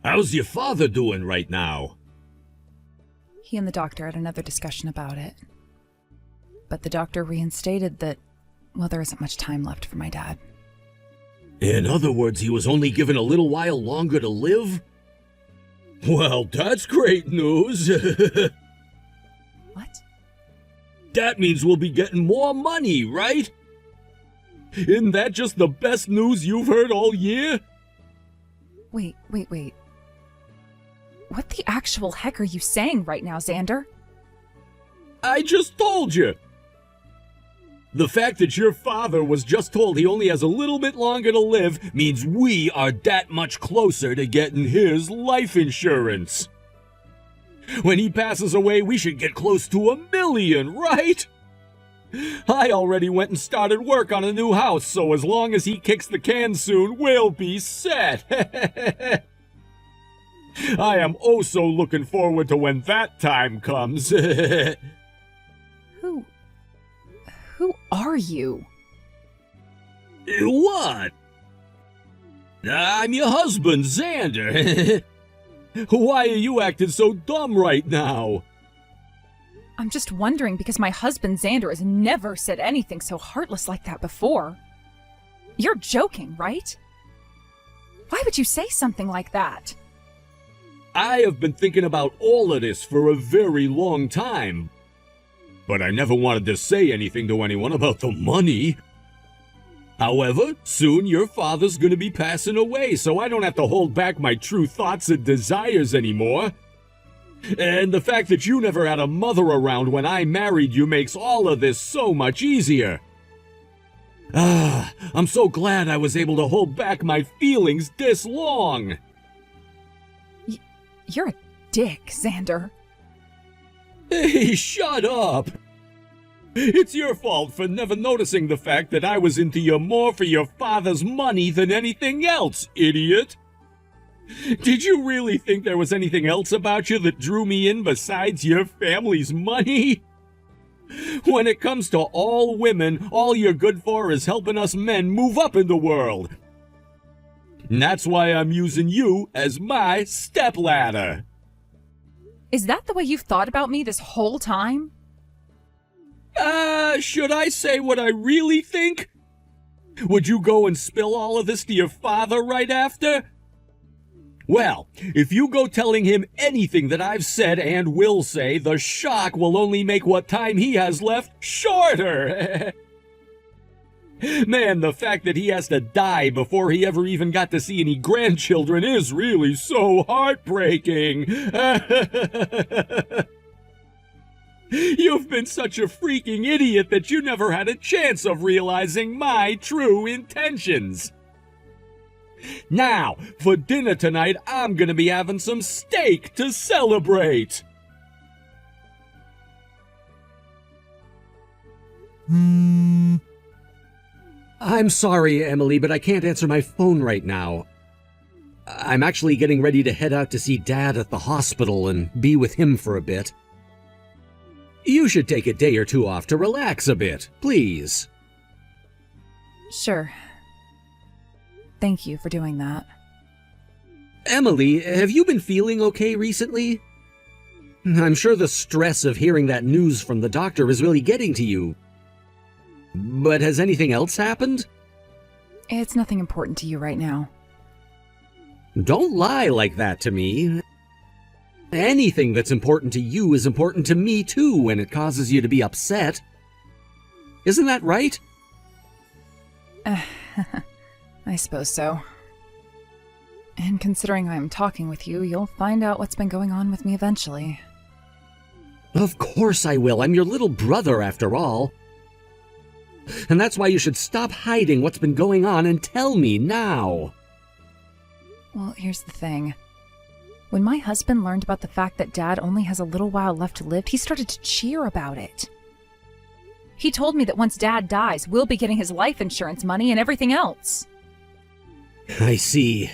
How's your father doing right now? He and the doctor had another discussion about it. But the doctor reinstated that, well, there isn't much time left for my dad. In other words, he was only given a little while longer to live? Well, that's great news. What? That means we'll be getting more money, right? Isn't that just the best news you've heard all year? Wait. What the actual heck are you saying right now, Xander? I just told you. The fact that your father was just told he only has a little bit longer to live means we are that much closer to getting his life insurance. When he passes away, we should get close to $1 million, right? I already went and started work on a new house, so as long as he kicks the can soon, we'll be set. I am oh so looking forward to when that time comes. Who are you? What? I'm your husband, Xander. Why are you acting so dumb right now? I'm just wondering because my husband Xander has never said anything so heartless like that before. You're joking, right? Why would you say something like that? I have been thinking about all of this for a very long time. But I never wanted to say anything to anyone about the money. However, soon your father's gonna be passing away, so I don't have to hold back my true thoughts and desires anymore. And the fact that you never had a mother around when I married you makes all of this so much easier. I'm so glad I was able to hold back my feelings this long. You're a dick, Xander. Hey, shut up! It's your fault for never noticing the fact that I was into you more for your father's money than anything else, idiot! Did you really think there was anything else about you that drew me in besides your family's money? When it comes to all women, all you're good for is helping us men move up in the world. And that's why I'm using you as my stepladder. Is that the way you've thought about me this whole time? Should I say what I really think? Would you go and spill all of this to your father right after? Well, if you go telling him anything that I've said and will say, the shock will only make what time he has left shorter. Man, the fact that he has to die before he ever even got to see any grandchildren is really so heartbreaking. You've been such a freaking idiot that you never had a chance of realizing my true intentions. Now, for dinner tonight, I'm gonna be having some steak to celebrate. I'm sorry, Emily, but I can't answer my phone right now. I'm actually getting ready to head out to see Dad at the hospital and be with him for a bit. You should take a day or two off to relax a bit, please. Sure. Thank you for doing that. Emily, have you been feeling okay recently? I'm sure the stress of hearing that news from the doctor is really getting to you. But has anything else happened? It's nothing important to you right now. Don't lie like that to me. Anything that's important to you is important to me too when it causes you to be upset. Isn't that right? I suppose so. And considering I'm talking with you, you'll find out what's been going on with me eventually. Of course I will. I'm your little brother after all. And that's why you should stop hiding what's been going on and tell me now. Well, here's the thing. When my husband learned about the fact that Dad only has a little while left to live, he started to cheer about it. He told me that once Dad dies, we'll be getting his life insurance money and everything else. I see.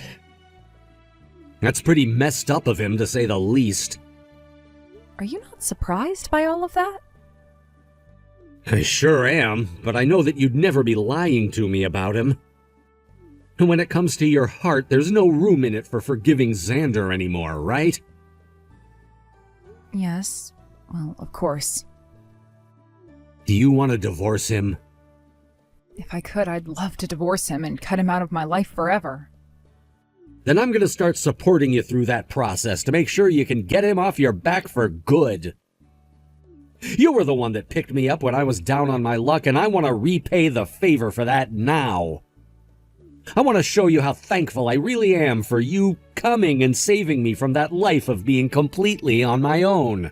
That's pretty messed up of him, to say the least. Are you not surprised by all of that? I sure am, but I know that you'd never be lying to me about him. When it comes to your heart, there's no room in it for forgiving Xander anymore, right? Yes. Well, of course. Do you want to divorce him? If I could, I'd love to divorce him and cut him out of my life forever. Then I'm going to start supporting you through that process to make sure you can get him off your back for good. You were the one that picked me up when I was down on my luck, and I want to repay the favor for that now. I want to show you how thankful I really am for you coming and saving me from that life of being completely on my own.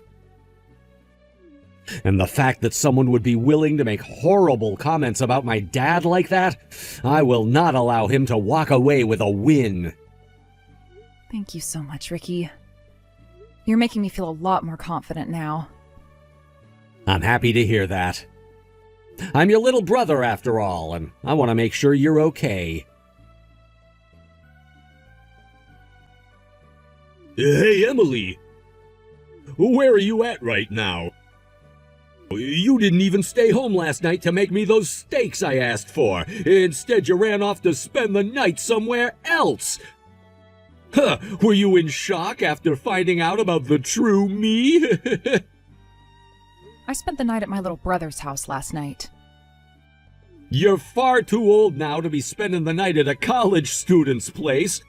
And the fact that someone would be willing to make horrible comments about my dad like that, I will not allow him to walk away with a win. Thank you so much, Ricky. You're making me feel a lot more confident now. I'm happy to hear that. I'm your little brother after all, and I want to make sure you're okay. Hey, Emily. Where are you at right now? You didn't even stay home last night to make me those steaks I asked for. Instead, you ran off to spend the night somewhere else. Huh, were you in shock after finding out about the true me? I spent the night at my little brother's house last night. You're far too old now to be spending the night at a college student's place.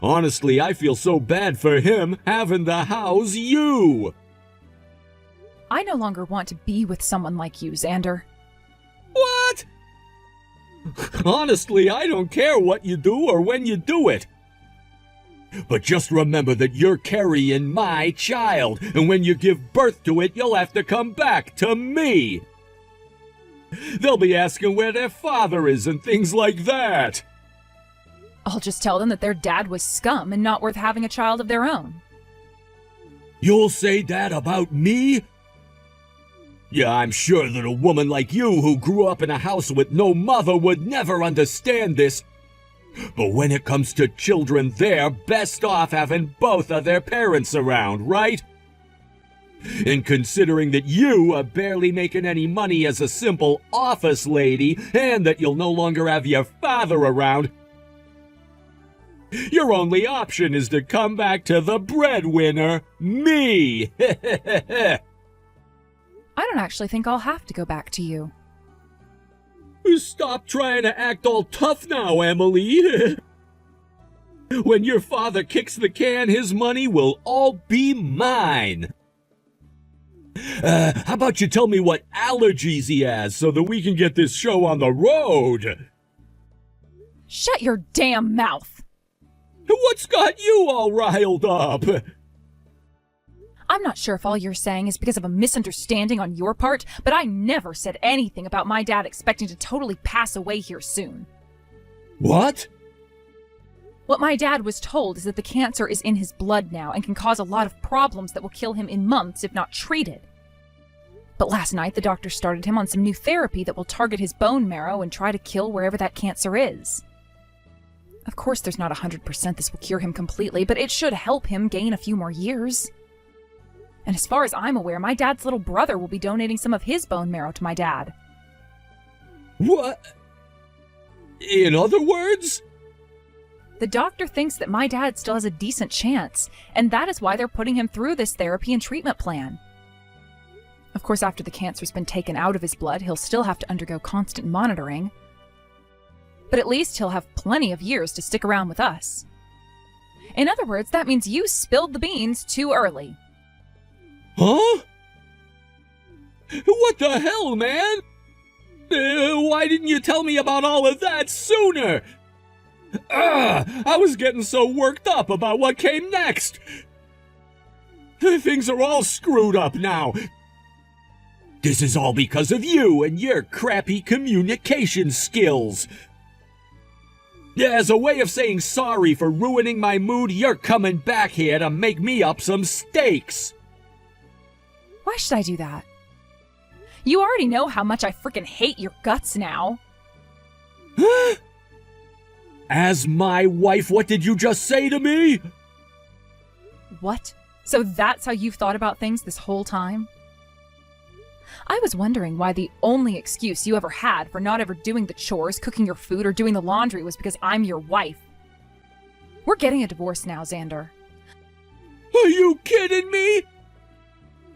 Honestly, I feel so bad for him having to house you. I no longer want to be with someone like you, Xander. What? Honestly, I don't care what you do or when you do it. But just remember that you're carrying my child, and when you give birth to it, you'll have to come back to me. They'll be asking where their father is and things like that. I'll just tell them that their dad was scum and not worth having a child of their own. You'll say that about me? Yeah, I'm sure that a woman like you who grew up in a house with no mother would never understand this. But when it comes to children, they're best off having both of their parents around, right? And considering that you are barely making any money as a simple office lady, and that you'll no longer have your father around, your only option is to come back to the breadwinner, me. I don't actually think I'll have to go back to you. Stop trying to act all tough now, Emily. When your father kicks the can, his money will all be mine. How about you tell me what allergies he has so that we can get this show on the road? Shut your damn mouth! What's got you all riled up? I'm not sure if all you're saying is because of a misunderstanding on your part, but I never said anything about my dad expecting to totally pass away here soon. What? What my dad was told is that the cancer is in his blood now and can cause a lot of problems that will kill him in months if not treated. But last night, the doctor started him on some new therapy that will target his bone marrow and try to kill wherever that cancer is. Of course, there's not 100% this will cure him completely, but it should help him gain a few more years. And as far as I'm aware, my dad's little brother will be donating some of his bone marrow to my dad. What? In other words? The doctor thinks that my dad still has a decent chance, and that is why they're putting him through this therapy and treatment plan. Of course, after the cancer's been taken out of his blood, he'll still have to undergo constant monitoring. But at least he'll have plenty of years to stick around with us. In other words, that means you spilled the beans too early. Huh? What the hell, man? Why didn't you tell me about all of that sooner? I was getting so worked up about what came next. Things are all screwed up now. This is all because of you and your crappy communication skills. As a way of saying sorry for ruining my mood, you're coming back here to make me up some steaks. Why should I do that? You already know how much I freaking hate your guts now. As my wife, what did you just say to me? What? So that's how you've thought about things this whole time? I was wondering why the only excuse you ever had for not ever doing the chores, cooking your food, or doing the laundry was because I'm your wife. We're getting a divorce now, Xander. Are you kidding me?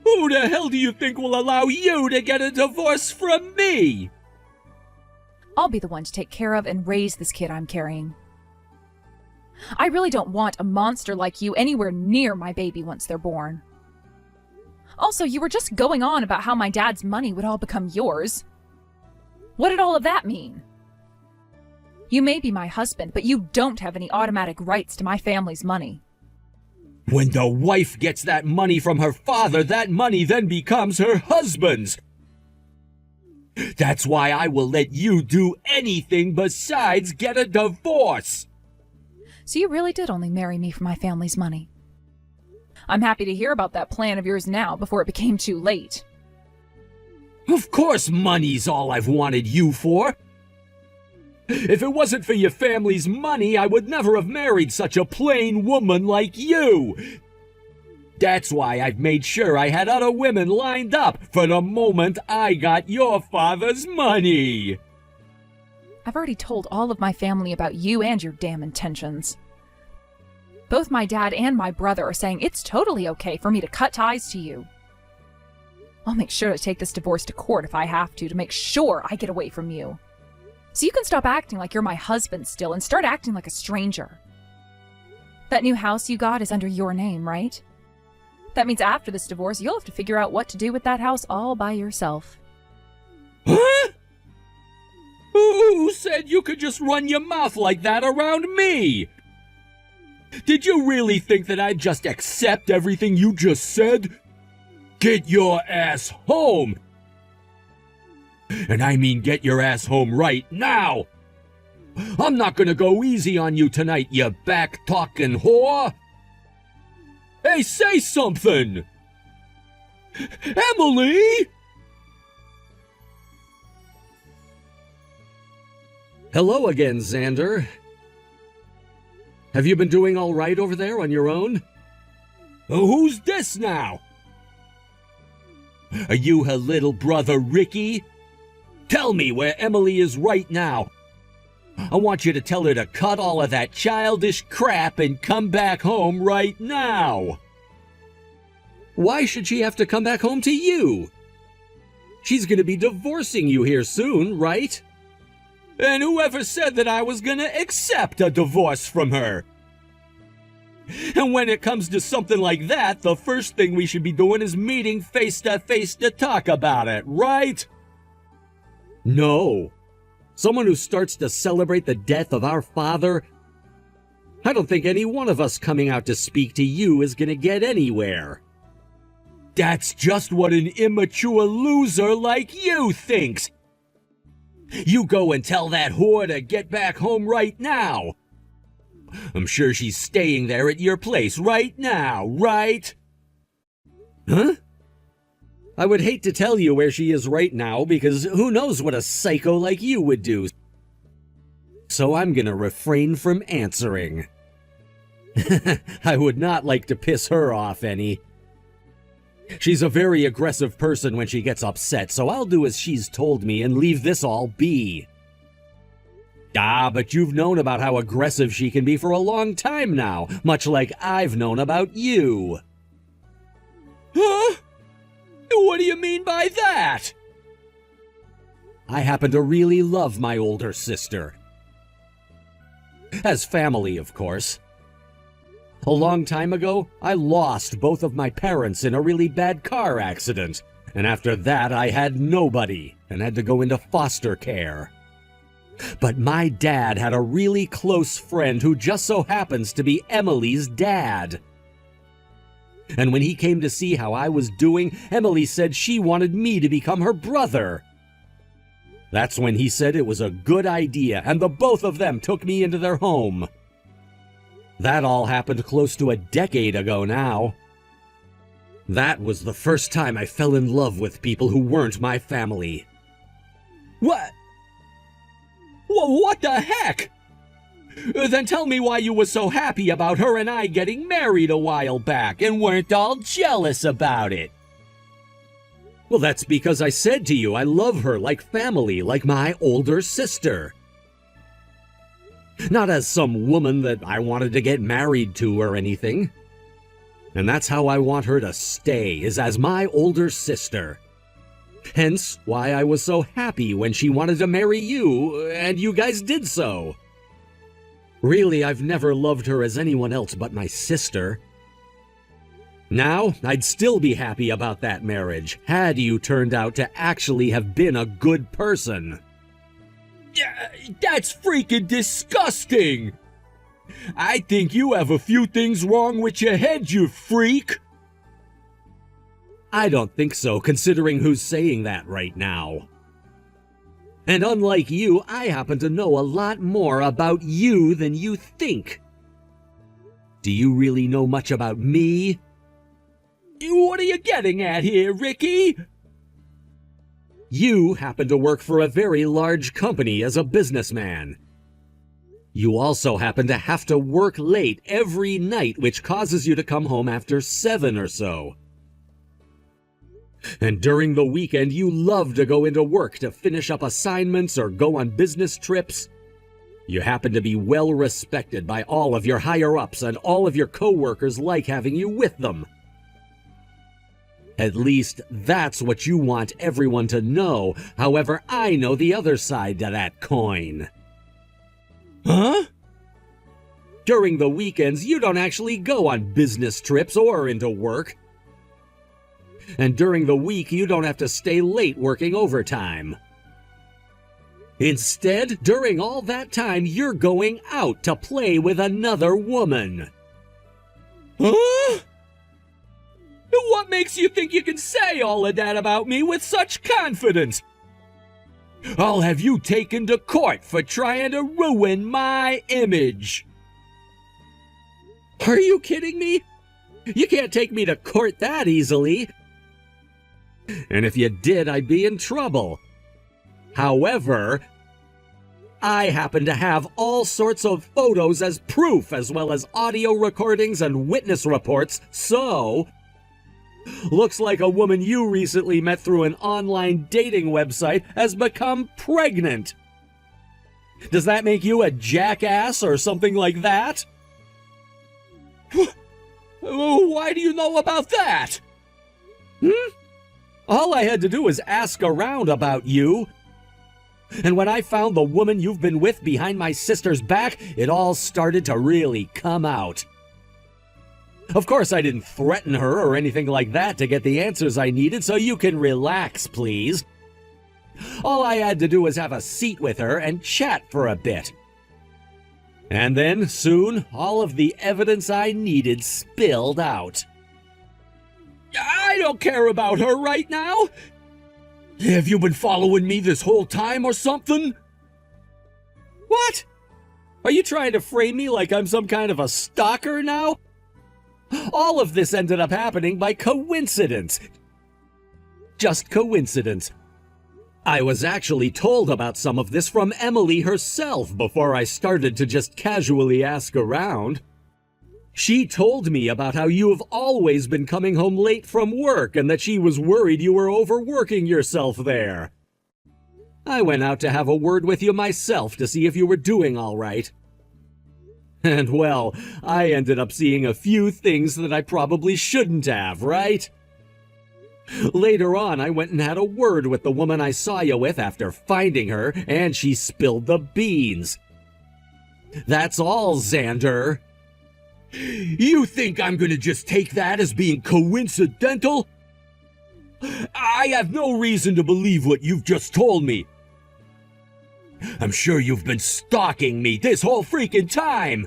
Who the hell do you think will allow you to get a divorce from me? I'll be the one to take care of and raise this kid I'm carrying. I really don't want a monster like you anywhere near my baby once they're born. Also, you were just going on about how my dad's money would all become yours. What did all of that mean? You may be my husband, but you don't have any automatic rights to my family's money. When the wife gets that money from her father, that money then becomes her husband's. That's why I will let you do anything besides get a divorce. So you really did only marry me for my family's money. I'm happy to hear about that plan of yours now before it became too late. Of course money's all I've wanted you for. If it wasn't for your family's money, I would never have married such a plain woman like you. That's why I've made sure I had other women lined up for the moment I got your father's money. I've already told all of my family about you and your damn intentions. Both my dad and my brother are saying it's totally okay for me to cut ties to you. I'll make sure to take this divorce to court if I have to make sure I get away from you. So you can stop acting like you're my husband still and start acting like a stranger. That new house you got is under your name, right? That means after this divorce, you'll have to figure out what to do with that house all by yourself. Huh? Who said you could just run your mouth like that around me? Did you really think that I'd just accept everything you just said? Get your ass home! And I mean get your ass home right now! I'm not gonna go easy on you tonight, you back-talking whore! Hey, say something! Emily! Hello again, Xander. Have you been doing all right over there on your own? Who's this now? Are you her little brother, Ricky? Tell me where Emily is right now. I want you to tell her to cut all of that childish crap and come back home right now. Why should she have to come back home to you? She's gonna be divorcing you here soon, right? And whoever said that I was gonna accept a divorce from her? And when it comes to something like that, the first thing we should be doing is meeting face to face to talk about it, right? No. Someone who starts to celebrate the death of our father? I don't think any one of us coming out to speak to you is gonna get anywhere. That's just what an immature loser like you thinks. You go and tell that whore to get back home right now. I'm sure she's staying there at your place right now, right? Huh? I would hate to tell you where she is right now because who knows what a psycho like you would do. So I'm gonna refrain from answering. I would not like to piss her off any. She's a very aggressive person when she gets upset, so I'll do as she's told me and leave this all be. Ah, but you've known about how aggressive she can be for a long time now, much like I've known about you. Huh? What do you mean by that? I happen to really love my older sister. As family, of course. A long time ago, I lost both of my parents in a really bad car accident, and after that I had nobody and had to go into foster care. But my dad had a really close friend who just so happens to be Emily's dad. And when he came to see how I was doing, Emily said she wanted me to become her brother. That's when he said it was a good idea, and the both of them took me into their home. That all happened close to a decade ago now. That was the first time I fell in love with people who weren't my family. What? What the heck? Then tell me why you were so happy about her and I getting married a while back and weren't all jealous about it. Well, that's because I said to you I love her like family, like my older sister. Not as some woman that I wanted to get married to or anything. And that's how I want her to stay, is as my older sister. Hence why I was so happy when she wanted to marry you, and you guys did so. Really, I've never loved her as anyone else but my sister. Now, I'd still be happy about that marriage, had you turned out to actually have been a good person. Yeah, that's freaking disgusting! I think you have a few things wrong with your head, you freak! I don't think so, considering who's saying that right now. And unlike you, I happen to know a lot more about you than you think. Do you really know much about me? What are you getting at here, Ricky? You happen to work for a very large company as a businessman. You also happen to have to work late every night, which causes you to come home after 7 or so. And during the weekend, you love to go into work to finish up assignments or go on business trips. You happen to be well respected by all of your higher-ups, and all of your co-workers like having you with them. At least that's what you want everyone to know. However, I know the other side to that coin. Huh? During the weekends, you don't actually go on business trips or into work. And during the week, you don't have to stay late working overtime. Instead, during all that time, you're going out to play with another woman. Huh? What makes you think you can say all of that about me with such confidence? I'll have you taken to court for trying to ruin my image. Are you kidding me? You can't take me to court that easily. And if you did, I'd be in trouble. However, I happen to have all sorts of photos as proof, as well as audio recordings and witness reports, so... Looks like a woman you recently met through an online dating website has become pregnant. Does that make you a jackass or something like that? Why do you know about that? All I had to do was ask around about you. And when I found the woman you've been with behind my sister's back, it all started to really come out. Of course, I didn't threaten her or anything like that to get the answers I needed, so you can relax, please. All I had to do was have a seat with her and chat for a bit. And then, soon, all of the evidence I needed spilled out. I don't care about her right now. Have you been following me this whole time or something? What? Are you trying to frame me like I'm some kind of a stalker now? All of this ended up happening by coincidence. Just coincidence. I was actually told about some of this from Emily herself before I started to just casually ask around. She told me about how you have always been coming home late from work and that she was worried you were overworking yourself there. I went out to have a word with you myself to see if you were doing all right. And well, I ended up seeing a few things that I probably shouldn't have, right? Later on, I went and had a word with the woman I saw you with after finding her, and she spilled the beans. That's all, Xander. You think I'm gonna just take that as being coincidental? I have no reason to believe what you've just told me. I'm sure you've been stalking me this whole freaking time.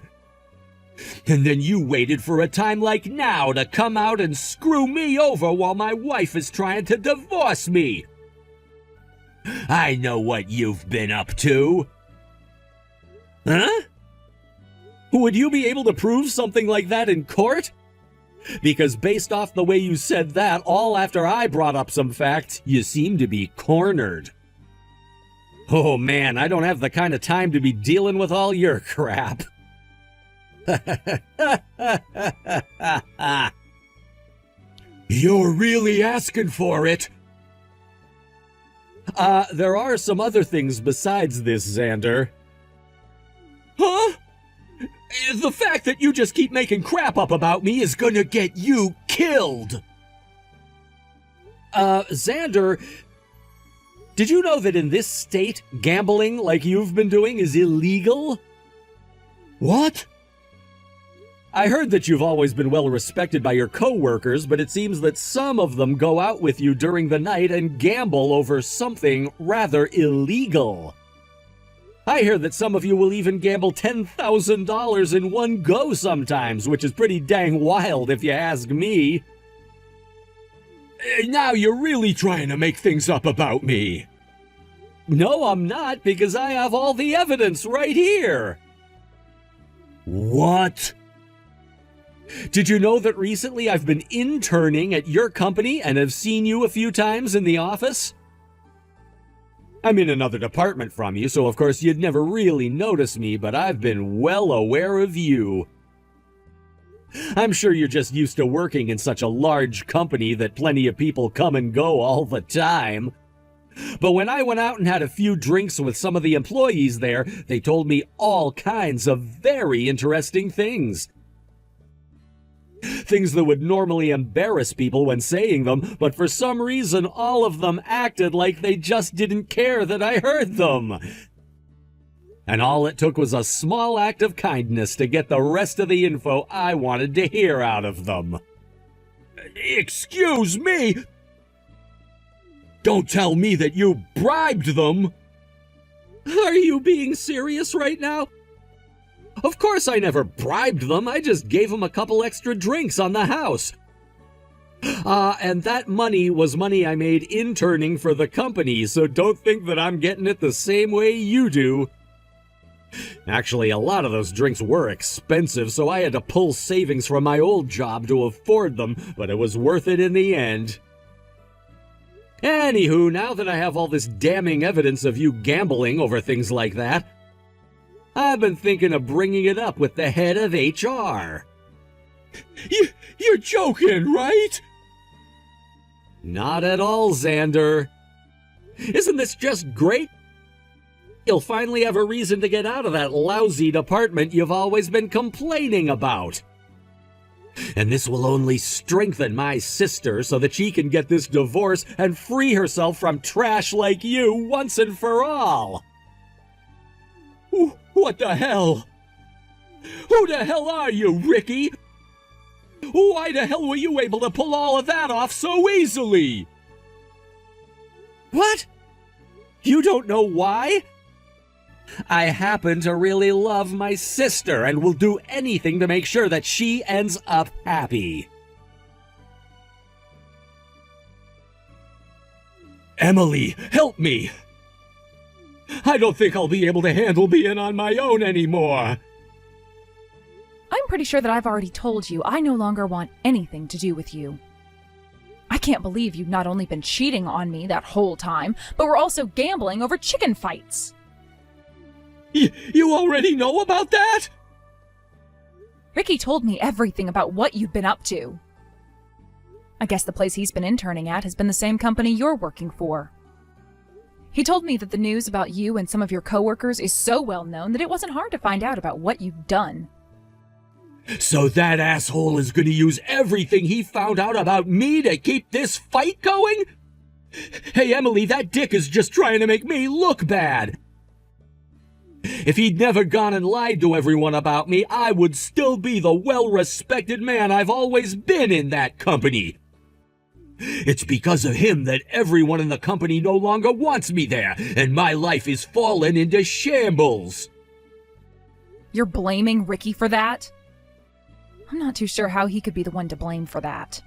And then you waited for a time like now to come out and screw me over while my wife is trying to divorce me. I know what you've been up to. Huh? Would you be able to prove something like that in court? Because based off the way you said that, all after I brought up some facts, you seem to be cornered. Oh man, I don't have the kind of time to be dealing with all your crap. You're really asking for it. There are some other things besides this, Xander. Huh? The fact that you just keep making crap up about me is gonna get you killed! Xander, did you know that in this state, gambling like you've been doing is illegal? What? I heard that you've always been well respected by your co-workers, but it seems that some of them go out with you during the night and gamble over something rather illegal. I hear that some of you will even gamble $10,000 in one go sometimes, which is pretty dang wild if you ask me. Now you're really trying to make things up about me. No, I'm not, because I have all the evidence right here. What? Did you know that recently I've been interning at your company and have seen you a few times in the office? I'm in another department from you, so of course you'd never really notice me, but I've been well aware of you. I'm sure you're just used to working in such a large company that plenty of people come and go all the time. But when I went out and had a few drinks with some of the employees there, they told me all kinds of very interesting things. Things that would normally embarrass people when saying them, but for some reason all of them acted like they just didn't care that I heard them. And all it took was a small act of kindness to get the rest of the info I wanted to hear out of them. Excuse me? Don't tell me that you bribed them! Are you being serious right now? Of course I never bribed them, I just gave them a couple extra drinks on the house. And that money was money I made interning for the company, so don't think that I'm getting it the same way you do. Actually, a lot of those drinks were expensive, so I had to pull savings from my old job to afford them, but it was worth it in the end. Anywho, now that I have all this damning evidence of you gambling over things like that, I've been thinking of bringing it up with the head of HR. You're joking, right? Not at all, Xander. Isn't this just great? You'll finally have a reason to get out of that lousy department you've always been complaining about. And this will only strengthen my sister so that she can get this divorce and free herself from trash like you once and for all. What the hell? Who the hell are you, Ricky? Why the hell were you able to pull all of that off so easily? What? You don't know why? I happen to really love my sister and will do anything to make sure that she ends up happy. Emily, help me! I don't think I'll be able to handle being on my own anymore. I'm pretty sure that I've already told you I no longer want anything to do with you. I can't believe you've not only been cheating on me that whole time, but we're also gambling over chicken fights. You already know about that? Ricky told me everything about what you've been up to. I guess the place he's been interning at has been the same company you're working for. He told me that the news about you and some of your coworkers is so well known that it wasn't hard to find out about what you've done. So that asshole is going to use everything he found out about me to keep this fight going? Hey, Emily, that dick is just trying to make me look bad. If he'd never gone and lied to everyone about me, I would still be the well-respected man I've always been in that company. It's because of him that everyone in the company no longer wants me there, and my life is fallen into shambles. You're blaming Ricky for that? I'm not too sure how he could be the one to blame for that.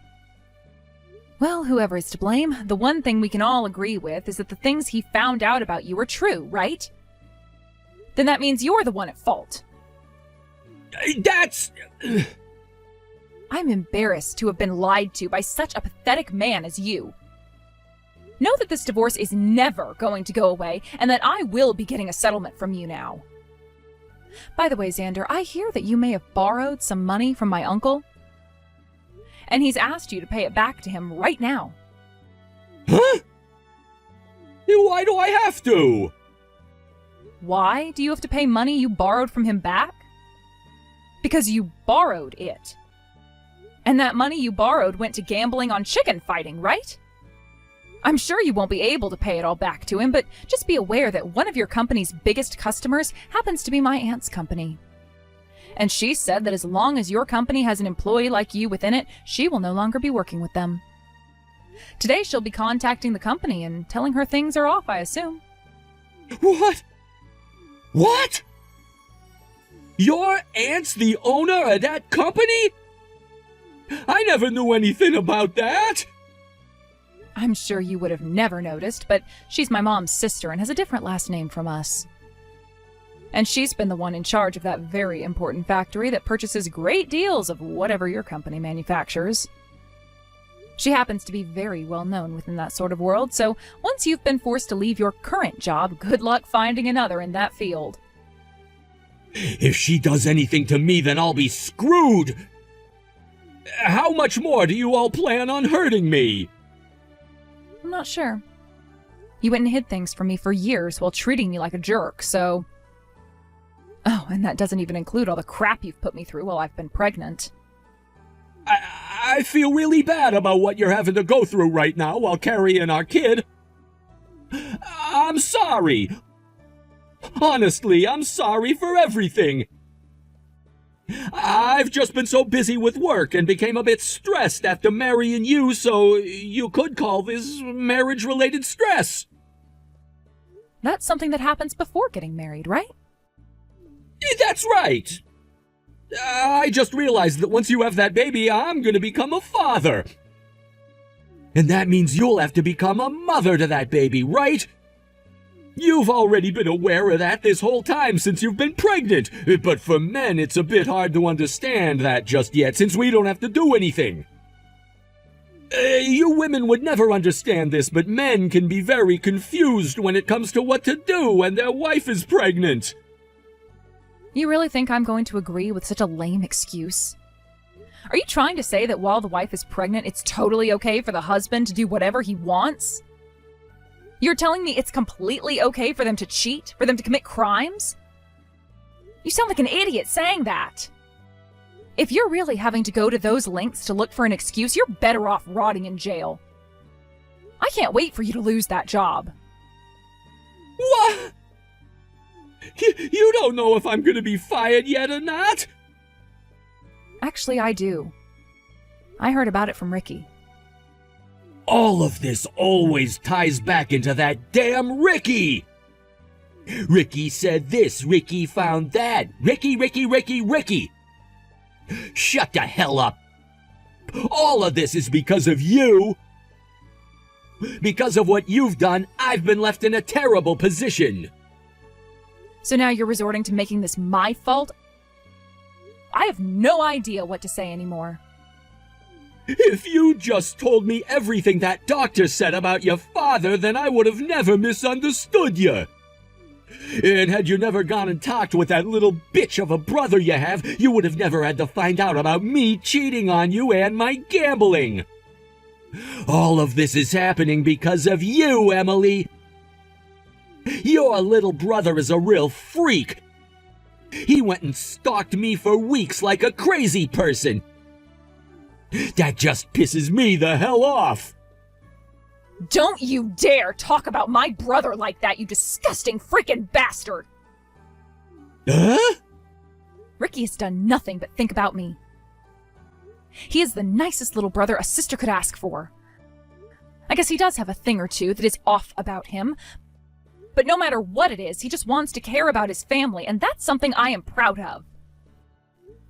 Well, whoever is to blame, the one thing we can all agree with is that the things he found out about you are true, right? Then that means you're the one at fault. That's... I'm embarrassed to have been lied to by such a pathetic man as you. Know that this divorce is never going to go away, and that I will be getting a settlement from you now. By the way, Xander, I hear that you may have borrowed some money from my uncle, and he's asked you to pay it back to him right now. Huh? Why do I have to? Why do you have to pay money you borrowed from him back? Because you borrowed it. And that money you borrowed went to gambling on chicken fighting, right? I'm sure you won't be able to pay it all back to him, but just be aware that one of your company's biggest customers happens to be my aunt's company. And she said that as long as your company has an employee like you within it, she will no longer be working with them. Today she'll be contacting the company and telling her things are off, I assume. What? What? Your aunt's the owner of that company? I never knew anything about that. I'm sure you would have never noticed, but she's my mom's sister and has a different last name from us. And she's been the one in charge of that very important factory that purchases great deals of whatever your company manufactures. She happens to be very well known within that sort of world, so once you've been forced to leave your current job, good luck finding another in that field. If she does anything to me, then I'll be screwed. How much more do you all plan on hurting me? I'm not sure. You went and hid things from me for years while treating me like a jerk, so... Oh, and that doesn't even include all the crap you've put me through while I've been pregnant. I feel really bad about what you're having to go through right now while carrying our kid. I'm sorry. Honestly, I'm sorry for everything. I've just been so busy with work and became a bit stressed after marrying you, so you could call this marriage-related stress. That's something that happens before getting married, right? That's right. I just realized that once you have that baby, I'm going to become a father. And that means you'll have to become a mother to that baby, right? You've already been aware of that this whole time since you've been pregnant, but for men it's a bit hard to understand that just yet since we don't have to do anything. You women would never understand this, but men can be very confused when it comes to what to do when their wife is pregnant. You really think I'm going to agree with such a lame excuse? Are you trying to say that while the wife is pregnant, it's totally okay for the husband to do whatever he wants? You're telling me it's completely okay for them to cheat, for them to commit crimes? You sound like an idiot saying that. If you're really having to go to those lengths to look for an excuse, you're better off rotting in jail. I can't wait for you to lose that job. What? You don't know if I'm going to be fired yet or not? Actually, I do. I heard about it from Ricky. All of this always ties back into that damn Ricky! Ricky said this, Ricky found that. Ricky! Shut the hell up! All of this is because of you! Because of what you've done, I've been left in a terrible position. So now you're resorting to making this my fault? I have no idea what to say anymore. If you just told me everything that doctor said about your father, then I would have never misunderstood you. And had you never gone and talked with that little bitch of a brother you have, you would have never had to find out about me cheating on you and my gambling. All of this is happening because of you, Emily. Your little brother is a real freak. He went and stalked me for weeks like a crazy person. That just pisses me the hell off. Don't you dare talk about my brother like that, you disgusting freaking bastard! Huh? Ricky has done nothing but think about me. He is the nicest little brother a sister could ask for. I guess he does have a thing or two that is off about him, but no matter what it is, he just wants to care about his family, and that's something I am proud of.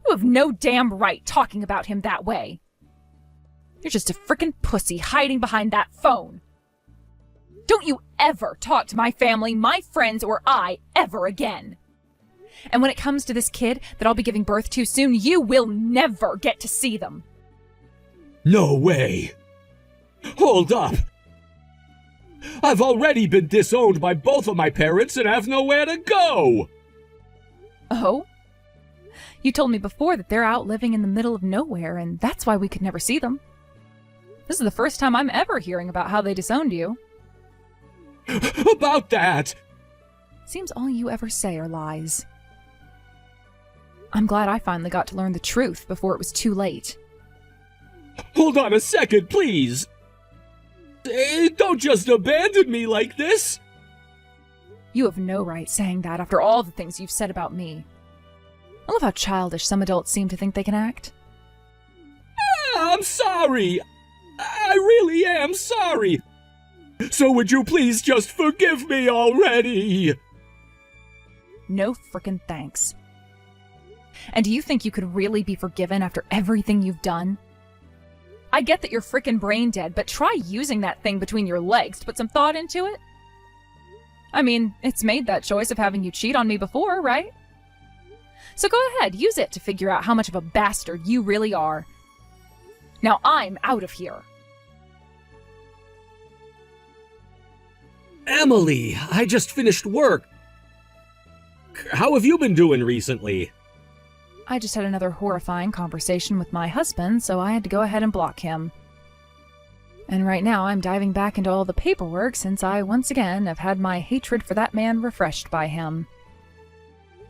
You have no damn right talking about him that way. You're just a frickin' pussy hiding behind that phone. Don't you ever talk to my family, my friends, or I ever again. And when it comes to this kid that I'll be giving birth to soon, you will never get to see them. No way. Hold up. I've already been disowned by both of my parents and have nowhere to go. Oh? You told me before that they're out living in the middle of nowhere, and that's why we could never see them. This is the first time I'm ever hearing about how they disowned you. About that! Seems all you ever say are lies. I'm glad I finally got to learn the truth before it was too late. Hold on a second, please! Don't just abandon me like this! You have no right saying that after all the things you've said about me. I love how childish some adults seem to think they can act. I'm sorry! I really am sorry! So would you please just forgive me already? No frickin' thanks. And do you think you could really be forgiven after everything you've done? I get that you're frickin' brain dead, but try using that thing between your legs to put some thought into it. I mean, it's made that choice of having you cheat on me before, right? So go ahead, use it to figure out how much of a bastard you really are. Now I'm out of here. Emily, I just finished work. How have you been doing recently? I just had another horrifying conversation with my husband, so I had to go ahead and block him. And right now I'm diving back into all the paperwork since I once again have had my hatred for that man refreshed by him.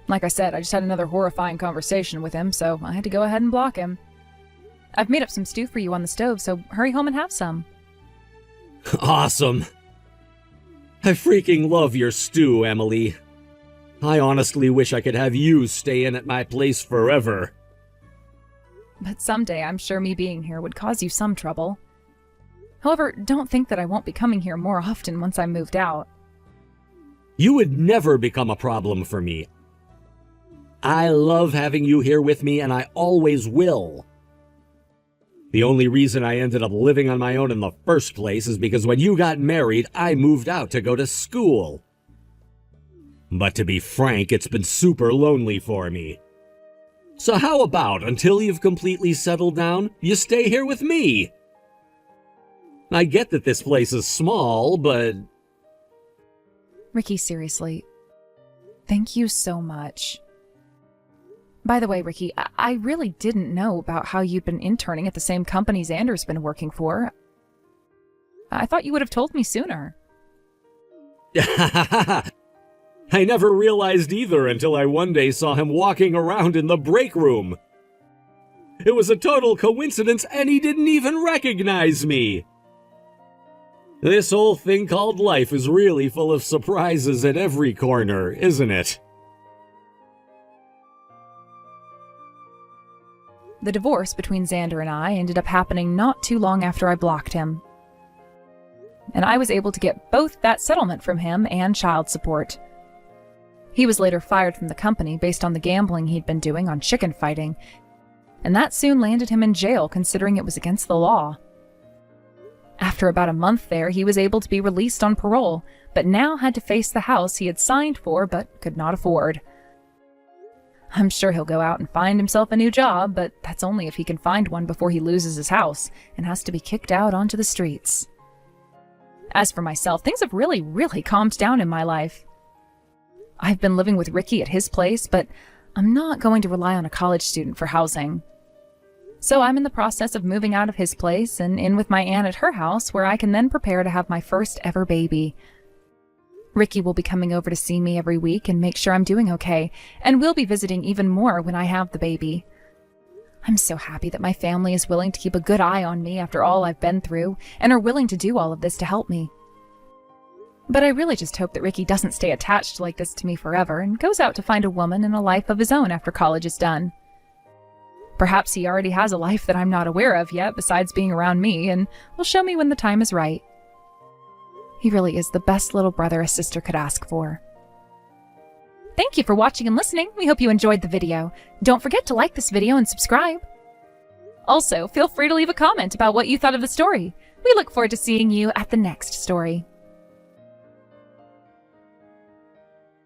Like I said, I just had another horrifying conversation with him, so I had to go ahead and block him. I've made up some stew for you on the stove, so hurry home and have some. Awesome. I freaking love your stew, Emily. I honestly wish I could have you stay in at my place forever. But someday I'm sure me being here would cause you some trouble. However, don't think that I won't be coming here more often once I'm moved out. You would never become a problem for me. I love having you here with me, and I always will. The only reason I ended up living on my own in the first place is because when you got married, I moved out to go to school. But to be frank, it's been super lonely for me. So how about, until you've completely settled down, you stay here with me? I get that this place is small, but... Ricky, seriously. Thank you so much. By the way, Ricky, I really didn't know about how you'd been interning at the same company Xander's been working for. I thought you would have told me sooner. I never realized either until I one day saw him walking around in the break room. It was a total coincidence, and he didn't even recognize me. This whole thing called life is really full of surprises at every corner, isn't it? The divorce between Xander and I ended up happening not too long after I blocked him. And I was able to get both that settlement from him and child support. He was later fired from the company based on the gambling he'd been doing on chicken fighting, and that soon landed him in jail considering it was against the law. After about a month there, he was able to be released on parole, but now had to face the house he had signed for but could not afford. I'm sure he'll go out and find himself a new job, but that's only if he can find one before he loses his house and has to be kicked out onto the streets. As for myself, things have really calmed down in my life. I've been living with Ricky at his place, but I'm not going to rely on a college student for housing. So I'm in the process of moving out of his place and in with my aunt at her house, where I can then prepare to have my first ever baby. Ricky will be coming over to see me every week and make sure I'm doing okay, and we'll be visiting even more when I have the baby. I'm so happy that my family is willing to keep a good eye on me after all I've been through, and are willing to do all of this to help me. But I really just hope that Ricky doesn't stay attached like this to me forever and goes out to find a woman and a life of his own after college is done. Perhaps he already has a life that I'm not aware of yet besides being around me, and will show me when the time is right. He really is the best little brother a sister could ask for. Thank you for watching and listening. We hope you enjoyed the video. Don't forget to like this video and subscribe. Also, feel free to leave a comment about what you thought of the story. We look forward to seeing you at the next story.